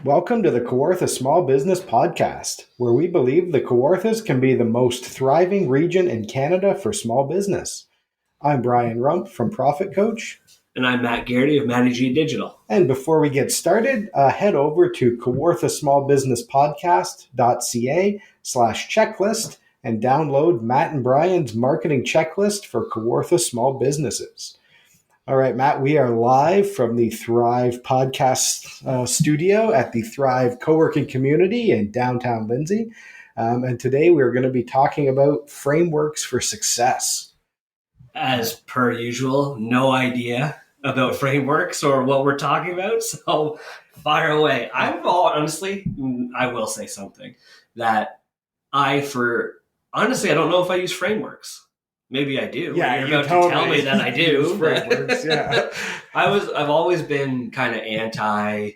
Welcome to the Kawartha Small Business Podcast, where we believe the Kawarthas can be the most thriving region in Canada for small business. I'm Brian Rump from Profit Coach. And I'm Matt Garrity of Matty G Digital. And before we get started, head over to kawarthasmallbusinesspodcast.ca/checklist and download Matt and Brian's marketing checklist for Kawartha small businesses. All right, Matt, we are live from the Thrive podcast studio at the Thrive co-working community in downtown Lindsay. And today we're going to be talking about frameworks for success. As per usual, no idea about frameworks or what we're talking about, so fire away. I will say something that I don't know if I use frameworks. Maybe I do. Yeah, you're about to tell me that I do. Frameworks, yeah. I've always been kind of anti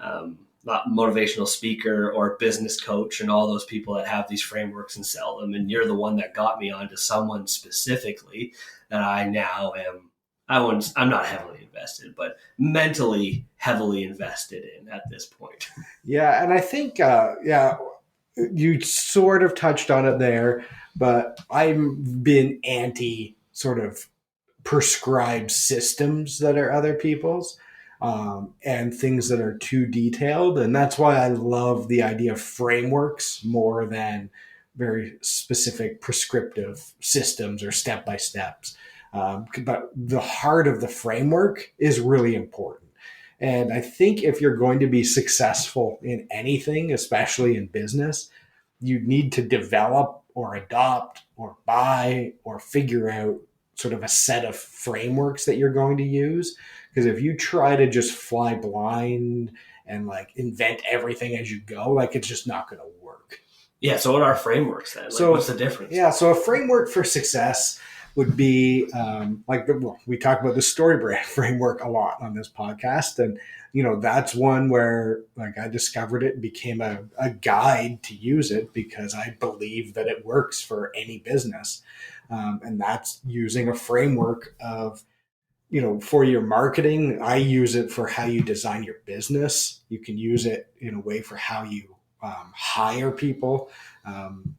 not motivational speaker or business coach and all those people that have these frameworks and sell them. And you're the one that got me onto someone specifically that I now am. I'm not heavily invested, but mentally heavily invested in at this point. Yeah, and I think you sort of touched on it there, but I've been anti sort of prescribed systems that are other people's and things that are too detailed. And that's why I love the idea of frameworks more than very specific prescriptive systems or step-by-steps. But the heart of the framework is really important. And I think if you're going to be successful in anything, especially in business, you need to develop or adopt or buy or figure out sort of a set of frameworks that you're going to use. Because if you try to just fly blind and like invent everything as you go, it's just not going to work. Yeah. So what are frameworks then? What's the difference? Yeah. So a framework for success would be we talk about the StoryBrand framework a lot on this podcast. And, that's one where I discovered it and became a guide to use it because I believe that it works for any business. And that's using a framework of, for your marketing. I use it for how you design your business. You can use it in a way for how you hire people.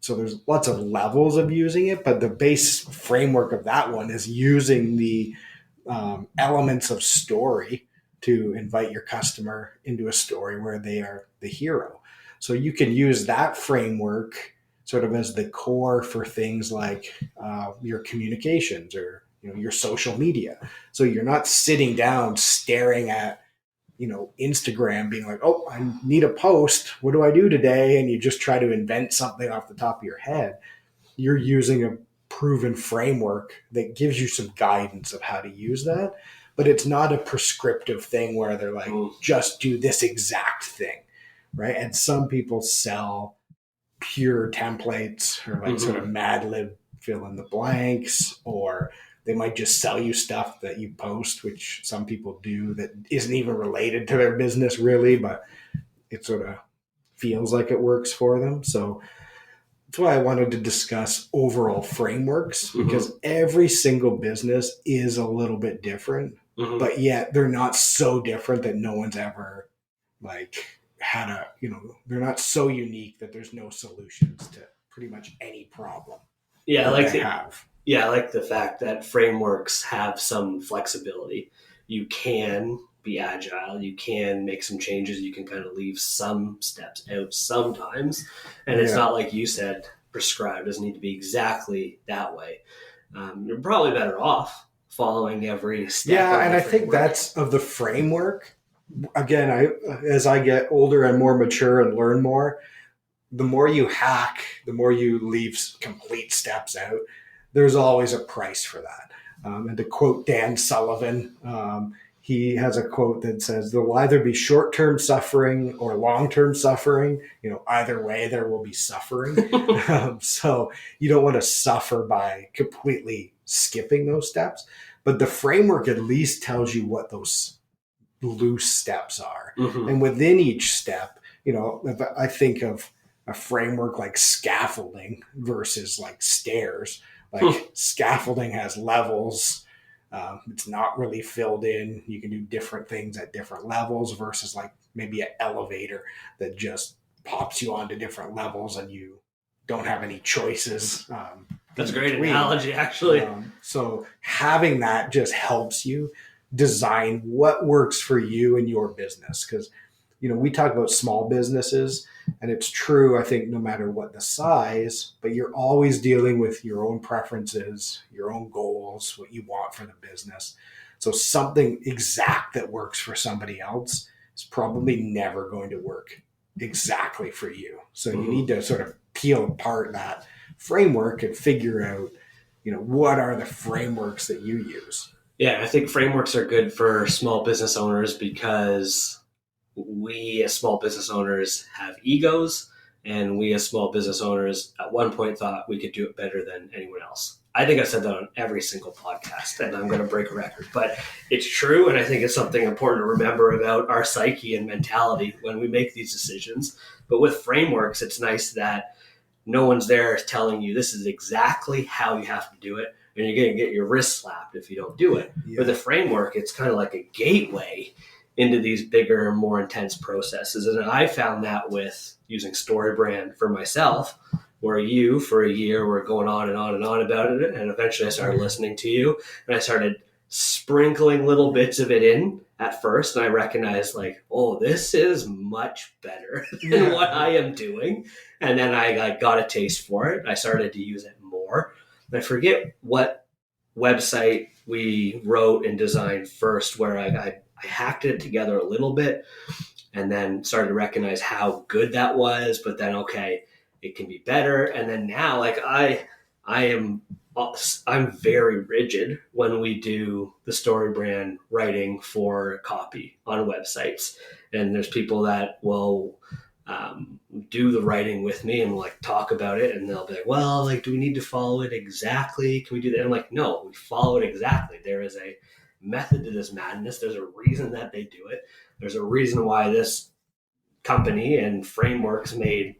So there's lots of levels of using it, but the base framework of that one is using the elements of story to invite your customer into a story where they are the hero. So you can use that framework sort of as the core for things like your communications or your social media. So you're not sitting down staring at Instagram being like, oh, I need a post. What do I do today? And you just try to invent something off the top of your head. You're using a proven framework that gives you some guidance of how to use that. But it's not a prescriptive thing where they're like, just do this exact thing, right? And some people sell pure templates or sort of Mad Lib fill in the blanks, or they might just sell you stuff that you post, which some people do that isn't even related to their business really, but it sort of feels like it works for them. So that's why I wanted to discuss overall frameworks, because every single business is a little bit different, but yet they're not so different that no one's ever they're not so unique that there's no solutions to pretty much any problem. Yeah, I like the fact that frameworks have some flexibility. You can be agile. You can make some changes. You can kind of leave some steps out sometimes. And it's not like you said, prescribed. It doesn't need to be exactly that way. You're probably better off following every step. Yeah, and I think that's of the framework. Again, as I get older and more mature and learn more, the more you hack, the more you leave complete steps out. There's always a price for that. And to quote Dan Sullivan, he has a quote that says, there will either be short-term suffering or long-term suffering. Either way, there will be suffering. So you don't want to suffer by completely skipping those steps. But the framework at least tells you what those loose steps are. And within each step, if I think of a framework like scaffolding versus like stairs, scaffolding has levels. It's not really filled in. You can do different things at different levels versus maybe an elevator that just pops you onto different levels and you don't have any choices. That's a great analogy, actually. So having that just helps you design what works for you and your business. Because, we talk about small businesses, and it's true, I think, no matter what the size, but you're always dealing with your own preferences, your own goals, what you want for the business. So something exact that works for somebody else is probably never going to work exactly for you. So you need to sort of peel apart that framework and figure out, what are the frameworks that you use. Yeah, I think frameworks are good for small business owners because we as small business owners have egos, and we as small business owners at one point thought we could do it better than anyone else. I think I said that on every single podcast, and I'm going to break a record, but it's true. And I think it's something important to remember about our psyche and mentality when we make these decisions. But with frameworks, it's nice that no one's there telling you this is exactly how you have to do it, and you're going to get your wrist slapped if you don't do it. Yeah. With a framework, it's kind of like a gateway into these bigger, more intense processes. And I found that with using StoryBrand for myself, where you, for a year, were going on and on and on about it. And eventually I started listening to you, and I started sprinkling little bits of it in at first. And I recognized, like, oh, this is much better than what I am doing. And then I got a taste for it. I started to use it more. I forget what website we wrote and designed first, where I hacked it together a little bit and then started to recognize how good that was. But then, okay, it can be better. And then now, like, I'm very rigid when we do the StoryBrand writing for copy on websites. And there's people that will do the writing with me and like talk about it, and they'll be like, well, like, do we need to follow it exactly? Can we do that? And I'm like, no, we follow it exactly. There is a method to this madness. There's a reason that they do it. There's a reason why this company and frameworks made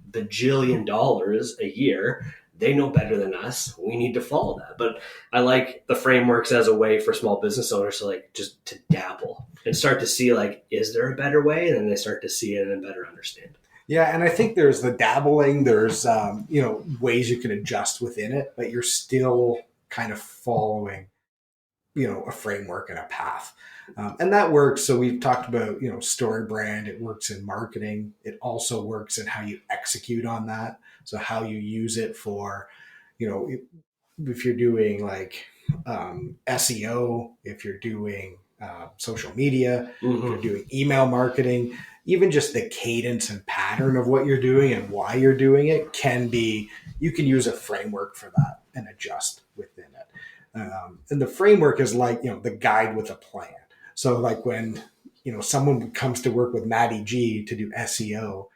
bajillion dollars a year. They know better than us. We need to follow that. But I like the frameworks as a way for small business owners to like just to dabble and start to see, like, is there a better way? And then they start to see it and better understand. Yeah, and I think there's the dabbling. There's ways you can adjust within it, but you're still kind of following a framework and a path. And that works. So we've talked about, StoryBrand. It works in marketing. It also works in how you execute on that. So how you use it for, if you're doing like SEO, if you're doing social media, if you're doing email marketing, even just the cadence and pattern of what you're doing and why you're doing it you can use a framework for that and adjust within it. And the framework is like, the guide with a plan. So like when, someone comes to work with Matty G to do SEO,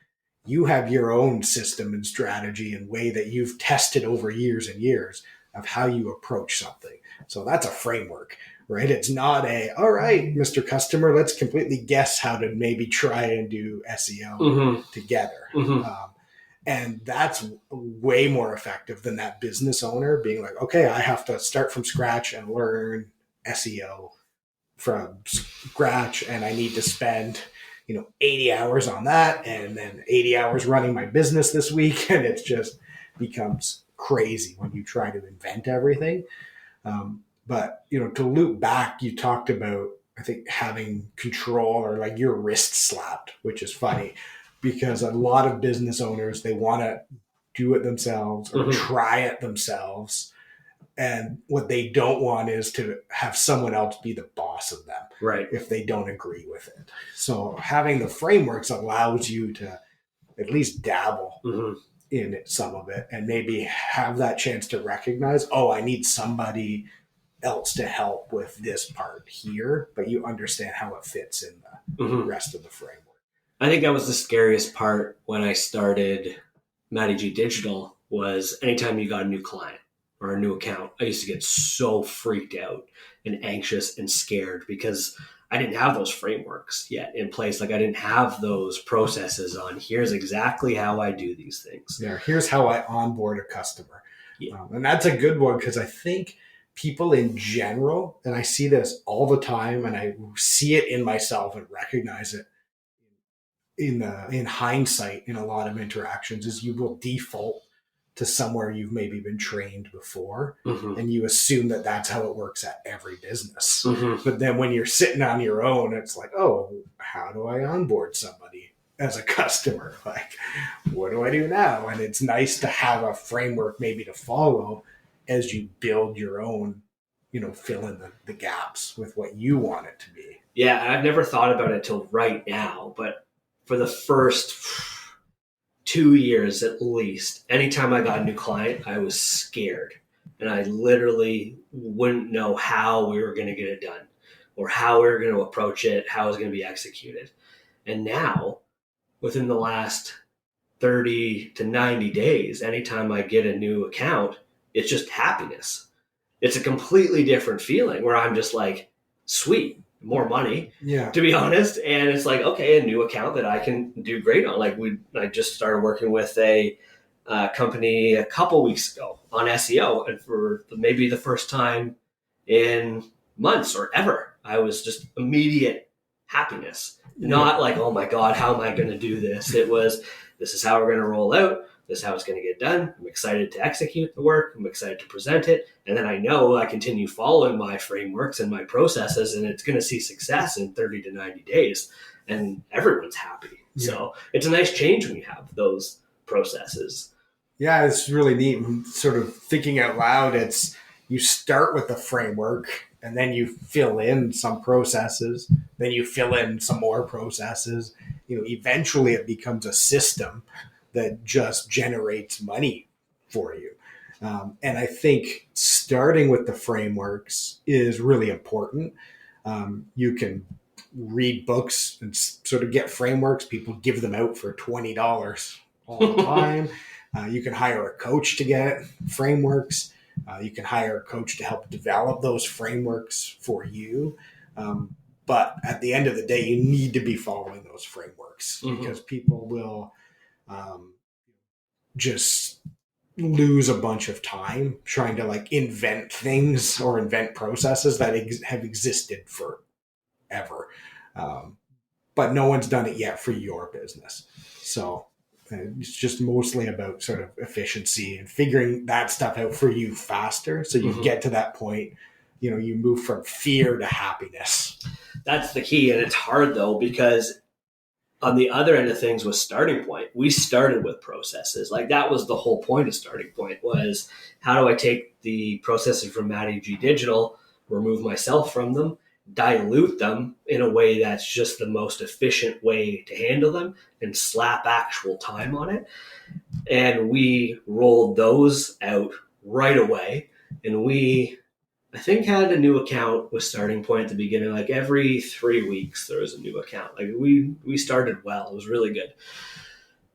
you have your own system and strategy and way that you've tested over years and years of how you approach something. So that's a framework, right? It's not all right, Mr. Customer, let's completely guess how to maybe try and do SEO together. And that's way more effective than that business owner being like, okay, I have to start from scratch and learn SEO from scratch, and I need to spend 80 hours on that, and then 80 hours running my business this week. And it just becomes crazy when you try to invent everything. But, to loop back, you talked about, I think, having control or like your wrist slapped, which is funny because a lot of business owners, they want to do it themselves or try it themselves. And what they don't want is to have someone else be the boss of them, right? If they don't agree with it. So having the frameworks allows you to at least dabble in some of it and maybe have that chance to recognize, oh, I need somebody else to help with this part here, but you understand how it fits in the rest of the framework. I think that was the scariest part when I started Matty G Digital, was anytime you got a new client or a new account, I used to get so freaked out and anxious and scared because I didn't have those frameworks yet in place. Like I didn't have those processes on here's exactly how I do these things. Yeah, here's how I onboard a customer. Yeah. And that's a good one because I think people in general, and I see this all the time and I see it in myself and recognize it, in hindsight, in a lot of interactions, is you will default to somewhere you've maybe been trained before, and you assume that that's how it works at every business. But then when you're sitting on your own, it's like, oh, how do I onboard somebody as a customer? Like, what do I do now? And it's nice to have a framework maybe to follow as you build your own, fill in the gaps with what you want it to be. Yeah, I've never thought about it till right now, but for the first 2 years at least, anytime I got a new client, I was scared. And I literally wouldn't know how we were going to get it done or how we were going to approach it, how it was going to be executed. And now, within the last 30 to 90 days, anytime I get a new account, it's just happiness. It's a completely different feeling where I'm just like, sweet, more money, to be honest. And it's like, okay, a new account that I can do great on. Like I just started working with a company a couple weeks ago on SEO, and for maybe the first time in months or ever, I was just immediate happiness. Not like, oh my God, how am I going to do this? It was, this is how we're going to roll out. This is how it's going to get done. I'm excited to execute the work. I'm excited to present it. And then I know I continue following my frameworks and my processes, and it's going to see success in 30 to 90 days. And everyone's happy. Yeah. So it's a nice change when you have those processes. Yeah, it's really neat. And sort of thinking out loud, it's you start with the framework, and then you fill in some processes, then you fill in some more processes. Eventually it becomes a system that just generates money for you. And I think starting with the frameworks is really important. You can read books and sort of get frameworks. People give them out for $20 all the time. You can hire a coach to get frameworks. You can hire a coach to help develop those frameworks for you. But at the end of the day, you need to be following those frameworks because people will just lose a bunch of time trying to invent things or invent processes that have existed forever. But no one's done it yet for your business. So it's just mostly about sort of efficiency and figuring that stuff out for you faster. So you get to that point, you move from fear to happiness. That's the key. And it's hard though, because on the other end of things with Starting Point, we started with processes. Like that was the whole point of Starting Point, was how do I take the processes from Matty G Digital, remove myself from them, dilute them in a way that's just the most efficient way to handle them, and slap actual time on it. And we rolled those out right away. And we, I think, had a new account with Starting Point at the beginning. Like every 3 weeks there was a new account. Like we started well. It was really good.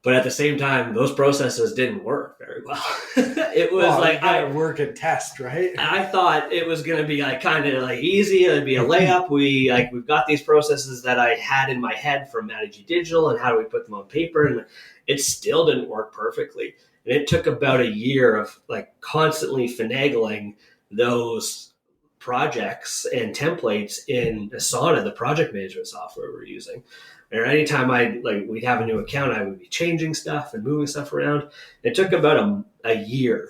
But at the same time, those processes didn't work very well. It was I work and test, right? I thought it was going to be kind of easy. It'd be a layup. We've got these processes that I had in my head from Matty G Digital, and how do we put them on paper? And it still didn't work perfectly. And it took about a year of constantly finagling those projects and templates in Asana, the project management software we're using. And anytime we'd have a new account, I would be changing stuff and moving stuff around. It took about a year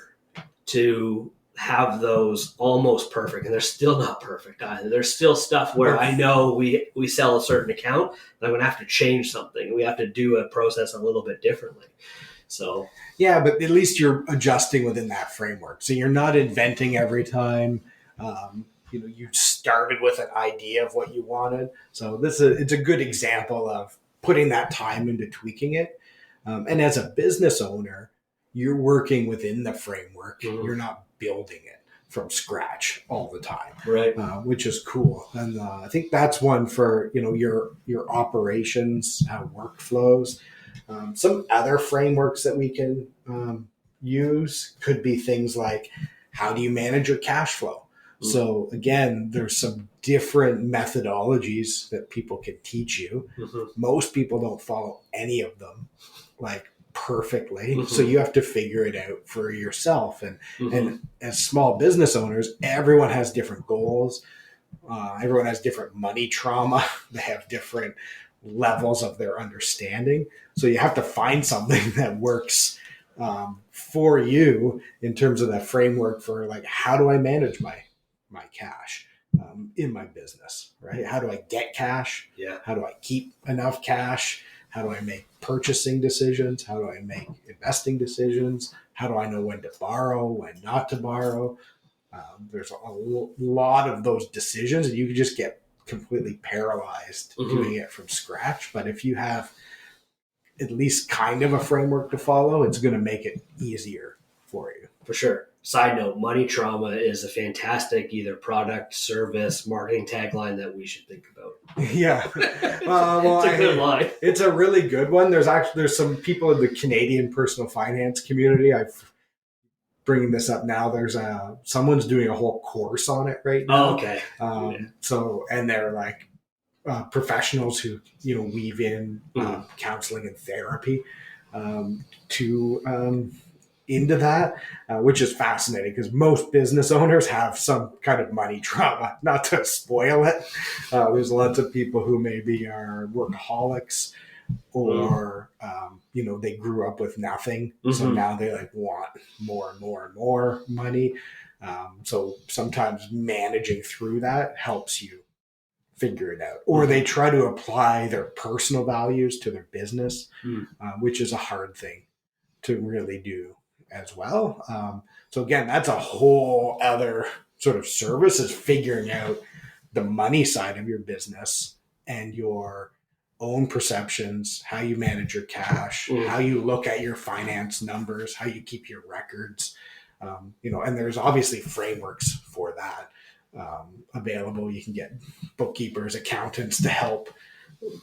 to have those almost perfect, and they're still not perfect either. There's still stuff where I know we sell a certain account, I'm going to have to change something. We have to do a process a little bit differently. So yeah, but at least you're adjusting within that framework. So you're not inventing every time. You started with an idea of what you wanted. So it's a good example of putting that time into tweaking it. And as a business owner, you're working within the framework. You're not building it from scratch all the time, right? Which is cool. And I think that's one for your operations, how workflows. Some other frameworks that we can use could be things like, how do you manage your cash flow? So again, there's some different methodologies that people can teach you. Most people don't follow any of them perfectly. So you have to figure it out for yourself. And as small business owners, everyone has different goals. Everyone has different money trauma. They have different levels of their understanding. So you have to find something that works for you in terms of that framework for like, how do I manage my cash in my business, right? How do I get cash? Yeah. How do I keep enough cash? How do I make purchasing decisions? How do I make investing decisions? How do I know when to borrow, when not to borrow? There's a lot of those decisions, and you can just get completely paralyzed doing it from scratch. But if you have at least kind of a framework to follow, it's going to make it easier for you. For sure. Side note, Money Trauma is a fantastic either product, service, marketing tagline that we should think about. Yeah. Well, it's a good line. It's a really good one. There's some people in the Canadian personal finance community. I've bringing this up now. There's someone's doing a whole course on it right now. Oh, okay. So, and they're like professionals who, weave in counseling and therapy into that, which is fascinating because most business owners have some kind of money trauma. Not to spoil it, there's lots of people who maybe are workaholics, or they grew up with nothing, so now they like want more and more and more money. So sometimes managing through that helps you figure it out, or they try to apply their personal values to their business, which is a hard thing to really do as well. So again, that's a whole other sort of service, is figuring out the money side of your business and your own perceptions, how you manage your cash, how you look at your finance numbers, how you keep your records, and there's obviously frameworks for that available. You can get bookkeepers, accountants to help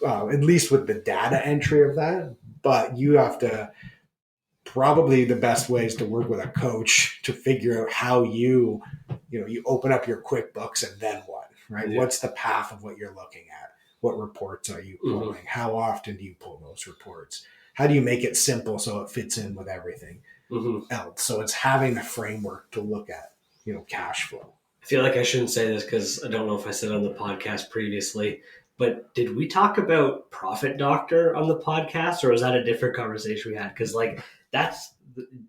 at least with the data entry of that, but you have to, probably the best way is to work with a coach to figure out how you open up your QuickBooks, and then what, right? Yeah. What's the path of what you're looking at? What reports are you pulling? How often do you pull those reports? How do you make it simple so it fits in with everything else? So it's having a framework to look at, cash flow. I feel like I shouldn't say this because I don't know if I said it on the podcast previously, but did we talk about Profit Doctor on the podcast, or was that a different conversation we had? Because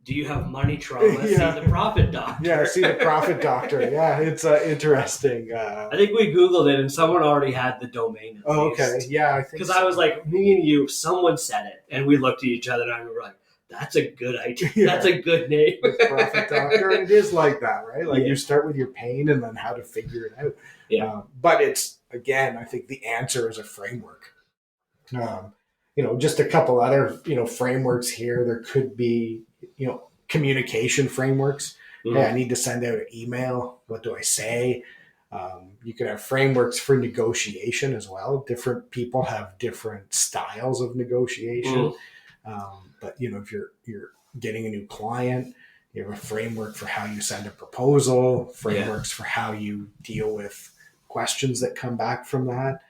do you have money trauma? Yeah. See the Profit Doctor. Yeah, see the Profit Doctor. Yeah, it's interesting. I think we Googled it and someone already had the domain. Oh, okay. Yeah, I think because I was like, me and you, someone said it, and we looked at each other and we were like, that's a good idea. Yeah. That's a good name. Profit Doctor. And it is like that, right? Like you start with your pain and then how to figure it out. Yeah. But it's, again, I think the answer is a framework. Just a couple other, frameworks here. There could be, communication frameworks. Hey, I need to send out an email. What do I say? You could have frameworks for negotiation as well. Different people have different styles of negotiation. But if you're getting a new client, you have a framework for how you send a proposal, frameworks for how you deal with questions that come back from that.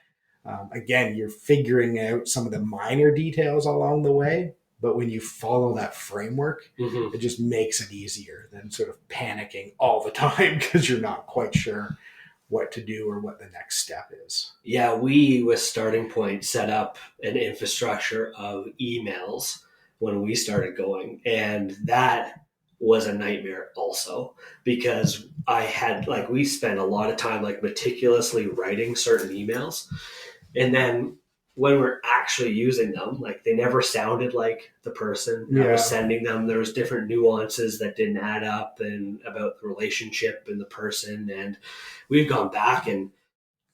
Again, you're figuring out some of the minor details along the way, but when you follow that framework, it just makes it easier than sort of panicking all the time because you're not quite sure what to do or what the next step is. Yeah, we, with Starting Point, set up an infrastructure of emails when we started going, and that was a nightmare also, because we spent a lot of time meticulously writing certain emails, and then when we're actually using them, they never sounded like the person that was sending them. There was different nuances that didn't add up and about the relationship and the person. And we've gone back and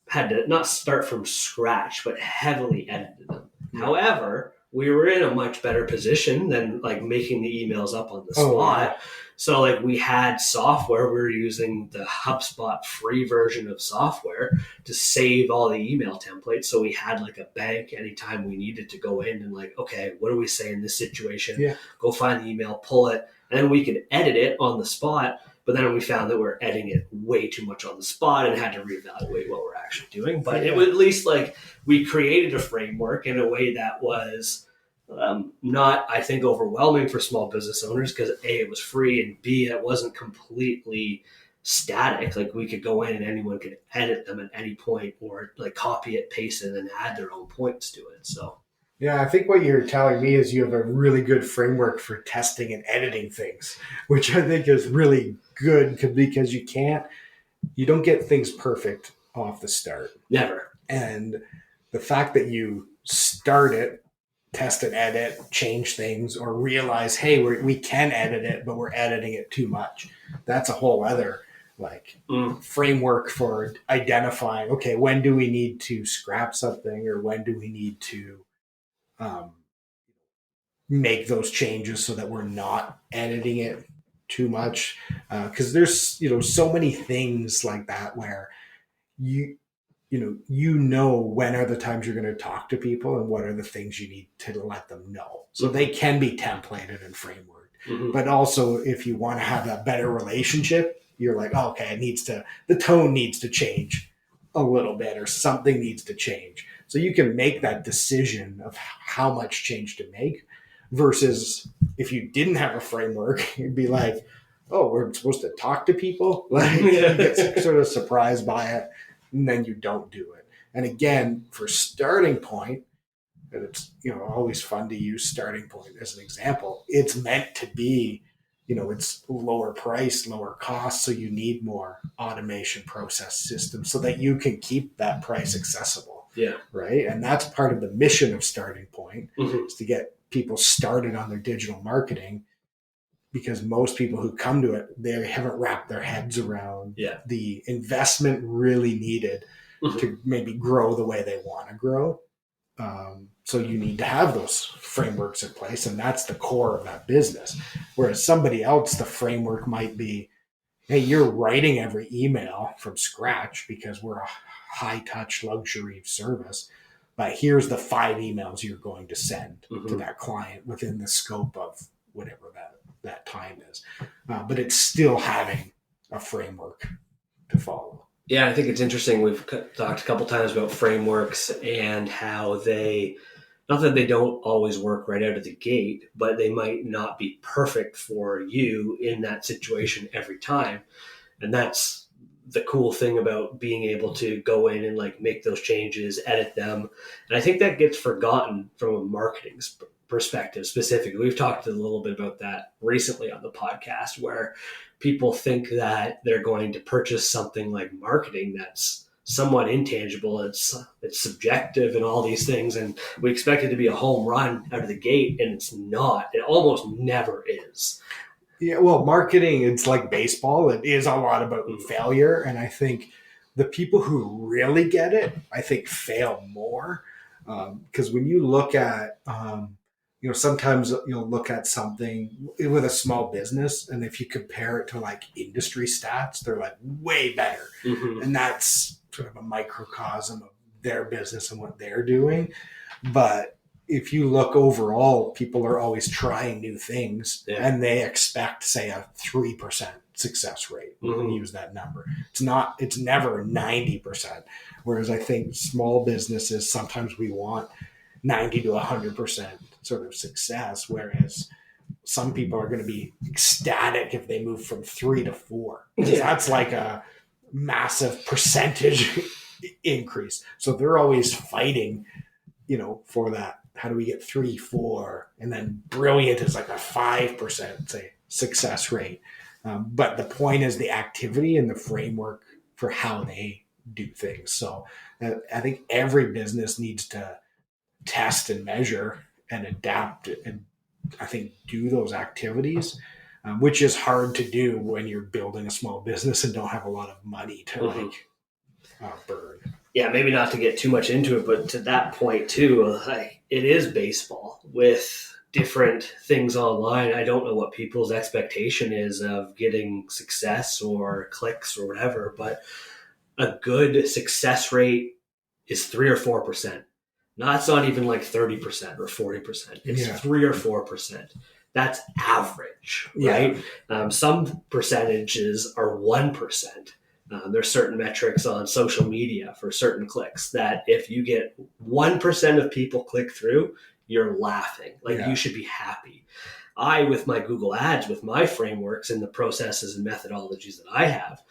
had to not start from scratch, but heavily edited them. However, we were in a much better position than making the emails up on the spot. So we had software. We were using the HubSpot free version of software to save all the email templates. So we had a bank anytime we needed to go in and okay, what do we say in this situation? Yeah. Go find the email, pull it, and then we could edit it on the spot. But then we found that we're editing it way too much on the spot and had to reevaluate what we're actually doing. But it was at least we created a framework in a way that was not, I think, overwhelming for small business owners because A, it was free, and B, it wasn't completely static. Like we could go in and anyone could edit them at any point, or like copy it, paste it, and have their own points to it. So Yeah, I think what you're telling me is you have a really good framework for testing and editing things, which I think is really good because you don't get things perfect off the start. never. And the fact that you start it, test and edit, change things, or realize, hey, we can edit it, but we're editing it too much. That's a whole other framework for identifying, okay, when do we need to scrap something, or when do we need to make those changes so that we're not editing it too much. Because there's, so many things like that where when are the times you're going to talk to people and what are the things you need to let them know. So they can be templated and framework. Mm-hmm. But also if you want to have that better relationship, you're like, oh, okay, the tone needs to change a little bit, or something needs to change. So you can make that decision of how much change to make, versus if you didn't have a framework, you'd be like, oh, we're supposed to talk to people. Like you get sort of surprised by it, and then you don't do it. And again, for starting point, and it's always fun to use starting point as an example. It's meant to be, it's lower price, lower cost, so you need more automation process systems so that you can keep that price accessible. Yeah. Right. And that's part of the mission of Starting Point, is to get people started on their digital marketing, because most people who come to it, they haven't wrapped their heads around the investment really needed to maybe grow the way they want to grow. So you need to have those frameworks in place, and that's the core of that business. Whereas somebody else, the framework might be, hey, you're writing every email from scratch because we're a high-touch luxury service, but here's the 5 emails you're going to send to that client within the scope of whatever that time is. But it's still having a framework to follow. Yeah, I think it's interesting. We've talked a couple times about frameworks and how not that they don't always work right out of the gate, but they might not be perfect for you in that situation every time. And that's the cool thing about being able to go in and like make those changes, edit them. And I think that gets forgotten from a marketing perspective specifically. We've talked a little bit about that recently on the podcast, where people think that they're going to purchase something like marketing that's somewhat intangible. It's subjective and all these things, and we expect it to be a home run out of the gate, and it's not. It almost never is. Yeah, well, marketing, it's like baseball. It is a lot about failure, and I think the people who really get it, I think, fail more, because when you look at sometimes you'll look at something with a small business, and if you compare it to like industry stats, they're like way better. And that's sort of a microcosm of their business and what they're doing. But if you look overall, people are always trying new things, and they expect, say, a 3% success rate. We can use that number. It's never 90%. Whereas I think small businesses, sometimes we want 90 to 100% sort of success, whereas some people are going to be ecstatic if they move from 3 to 4. That's like a massive percentage increase. So they're always fighting, for that. How do we get 3, 4? And then brilliant is like a 5%, say, success rate. But the point is the activity and the framework for how they do things. So I think every business needs to test and measure and adapt and I think do those activities, which is hard to do when you're building a small business and don't have a lot of money to burn. Yeah, maybe not to get too much into it, but to that point too, it is baseball with different things online. I don't know what people's expectation is of getting success or clicks or whatever, but a good success rate is 3 or 4%. It's not even like 30% or 40%. It's 3 or 4%. That's average, right? Some percentages are 1%. There's certain metrics on social media for certain clicks that if you get 1% of people click through, you're laughing. You should be happy. with my Google Ads, with my frameworks and the processes and methodologies that I have,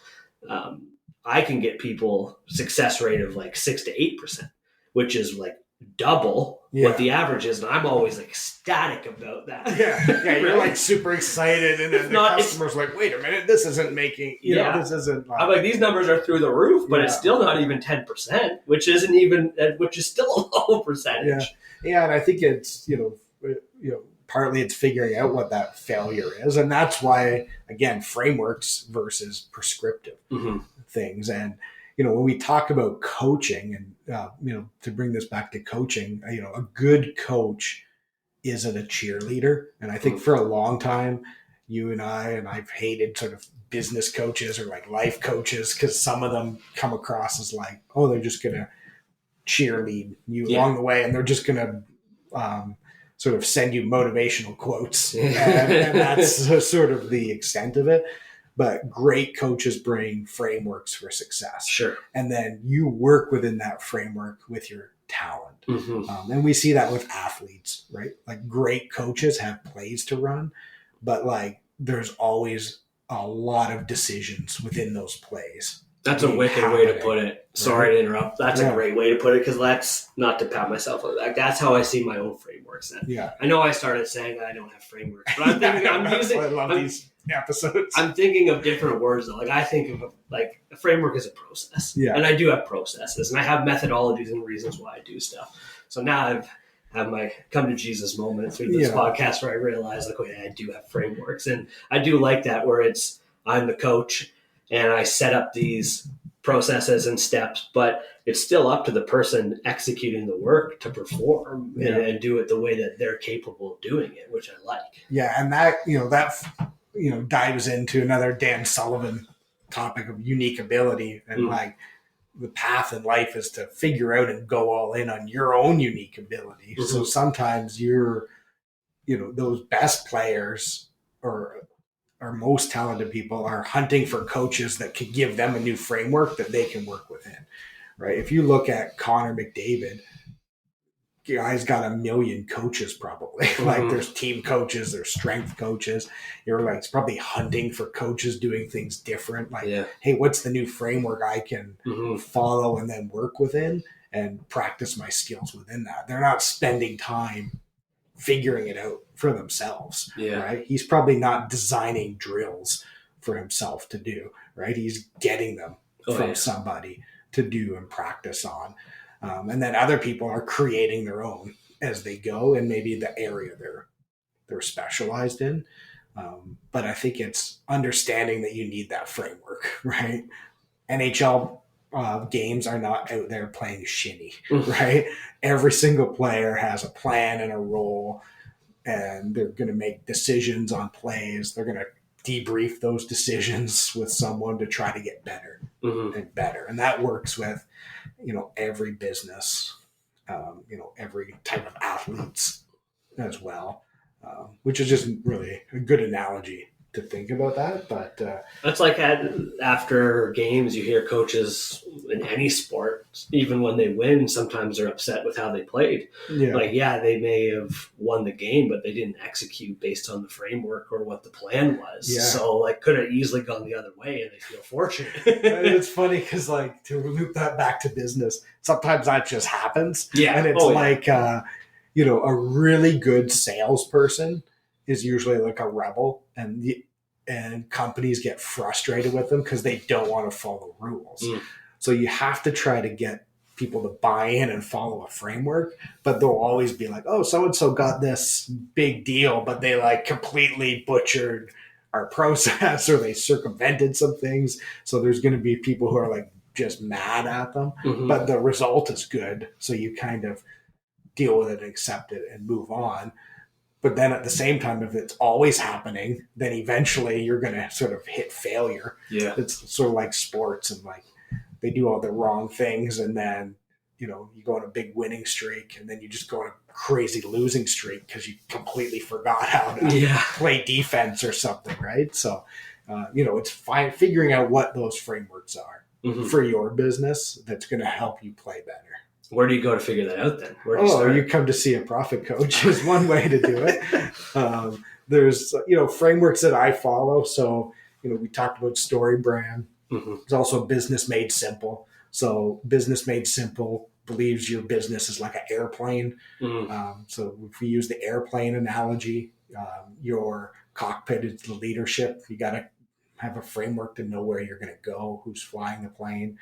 I can get people success rate of like 6 to 8%, which is like double what the average is. And I'm always like ecstatic about that. Yeah. You're like super excited. And then the customer's like, wait a minute, this isn't making, you know, this isn't. I'm like, these numbers are through the roof, but it's still not even 10%, which is still a low percentage. Yeah. And I think it's, partly it's figuring out what that failure is. And that's why, again, frameworks versus prescriptive things. And, when we talk about coaching and, to bring this back to coaching, a good coach isn't a cheerleader. And I think for a long time, you and I've hated sort of business coaches or like life coaches because some of them come across as like, oh, they're just going to cheerlead you along the way. And they're just going to sort of send you motivational quotes. And that's sort of the extent of it. But great coaches bring frameworks for success. Sure. And then you work within that framework with your talent. And we see that with athletes, right? Like great coaches have plays to run, but like there's always a lot of decisions within those plays. That's a wicked way to put it. Sorry to interrupt. That's a great way to put it because that's not to pat myself on the back. That's how I see my own frameworks. And I know I started saying that I don't have frameworks, but I'm thinking, I love these episodes. I'm thinking of different words though. Like I think of like a framework as a process. Yeah. And I do have processes and I have methodologies and reasons why I do stuff. So now I've had my come to Jesus moment through this podcast where I realized like, okay, I do have frameworks. And I do like that where I'm the coach and I set up these processes and steps, but it's still up to the person executing the work to perform and do it the way that they're capable of doing it, which I like. Yeah. And that dives into another Dan Sullivan topic of unique ability and like the path in life is to figure out and go all in on your own unique ability. So sometimes those best players or most talented people are hunting for coaches that could give them a new framework that they can work within, right? If you look at Connor McDavid, guy's got a million coaches probably. Like there's team coaches, there's strength coaches. You're like, it's probably hunting for coaches doing things different. Like, hey, what's the new framework I can follow and then work within and practice my skills within that? They're not spending time figuring it out for themselves, right? He's probably not designing drills for himself to do, right? He's getting them from somebody to do and practice on. And then other people are creating their own as they go and maybe the area they're specialized in. But I think it's understanding that you need that framework, right? NHL games are not out there playing shinny, right? Every single player has a plan and a role, and they're going to make decisions on plays. They're going to debrief those decisions with someone to try to get better and better. And that works with, every business, every type of athletes as well, which is just really a good analogy to think about that. But that's like after games, you hear coaches in any sport, even when they win, sometimes they're upset with how they played. Like, they may have won the game, but they didn't execute based on the framework or what the plan was. So like could have easily gone the other way and they feel fortunate. It's funny because like to loop that back to business, sometimes that just happens. And it's a really good salesperson is usually like a rebel, and companies get frustrated with them because they don't want to follow rules. So you have to try to get people to buy in and follow a framework, but they'll always be like, oh, so-and-so got this big deal, but they like completely butchered our process or they circumvented some things. So there's going to be people who are like just mad at them, but the result is good. So you kind of deal with it and accept it and move on. But then at the same time, if it's always happening, then eventually you're going to sort of hit failure. It's sort of like sports and like they do all the wrong things. And then, you go on a big winning streak and then you just go on a crazy losing streak because you completely forgot how to play defense or something. Right. So, it's figuring out what those frameworks are for your business that's going to help you play better. Where do you go to figure that out then? Where do you start? You come to see a profit coach is one way to do it. There's, frameworks that I follow. So, we talked about StoryBrand. Mm-hmm. There's also Business Made Simple. So Business Made Simple believes your business is like an airplane. Mm-hmm. So if we use the airplane analogy, your cockpit is the leadership. You got to have a framework to know where you're going to go, who's flying the plane.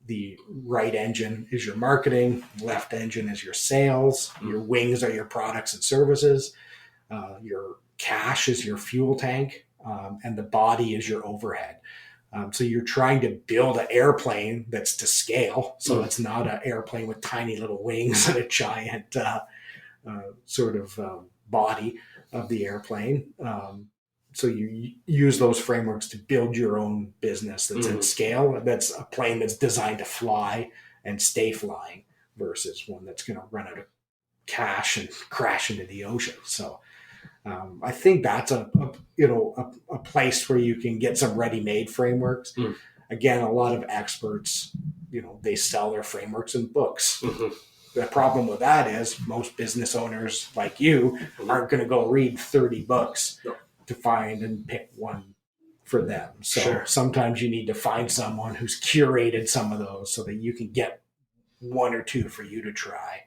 The right engine is your marketing, left engine is your sales, your wings are your products and services, your cash is your fuel tank, and the body is your overhead. So you're trying to build an airplane that's to scale. So it's not an airplane with tiny little wings and a giant body of the airplane. So you use those frameworks to build your own business that's at scale. That's a plane that's designed to fly and stay flying versus one that's going to run out of cash and crash into the ocean. So I think that's a place where you can get some ready-made frameworks. Again, a lot of experts, they sell their frameworks in books. The problem with that is most business owners like you aren't going to go read 30 books to find and pick one for them. So sometimes you need to find someone who's curated some of those so that you can get one or two for you to try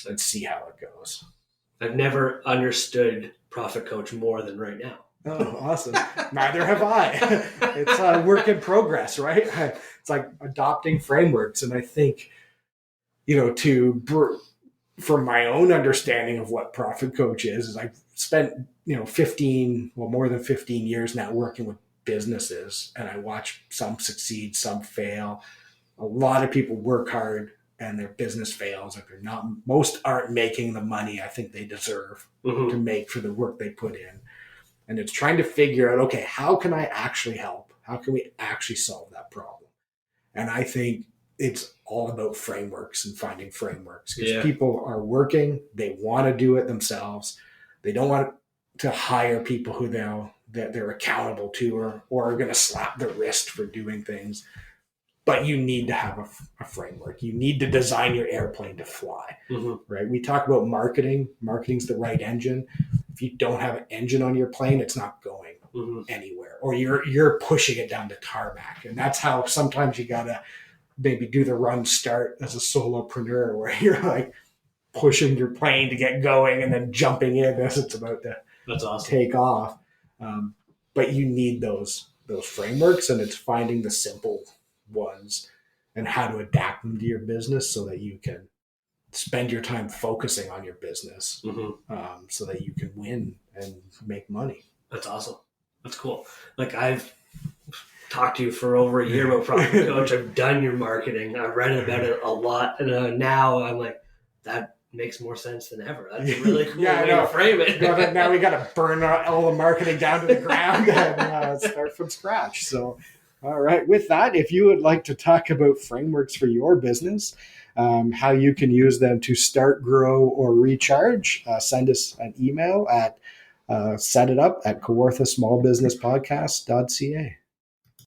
and see how it goes. I've never understood Profit Coach more than right now. Oh, awesome. Neither have I. It's a work in progress, right? It's like adopting frameworks. And I think, from my own understanding of what Profit Coach is I've spent, more than 15 years now working with businesses, and I watch some succeed, some fail. A lot of people work hard and their business fails. Most aren't making the money I think they deserve to make for the work they put in. And it's trying to figure out, okay, how can I actually help? How can we actually solve that problem? And I think it's all about frameworks and finding frameworks, because people are working. They want to do it themselves. They don't want to hire people who they're accountable to or are going to slap their wrist for doing things. But you need to have a framework. You need to design your airplane to fly, right? We talk about marketing. Marketing's the right engine. If you don't have an engine on your plane, it's not going anywhere, or you're pushing it down the tarmac. And that's how sometimes you got to maybe do the run start as a solopreneur, where you're like pushing your plane to get going and then jumping in as it's about to take off. But you need those frameworks, and it's finding the simple ones and how to adapt them to your business so that you can spend your time focusing on your business, so that you can win and make money. That's awesome. That's cool. Like, I've talked to you for over a year about Profit Coach. I've done your marketing. I've read about it a lot. And now I'm like, that makes more sense than ever. That's a really cool way to frame it. Now we got to burn all the marketing down to the ground and start from scratch. So, all right. With that, if you would like to talk about frameworks for your business, how you can use them to start, grow, or recharge, send us an email at setitup@kawarthasmallbusinesspodcast.ca.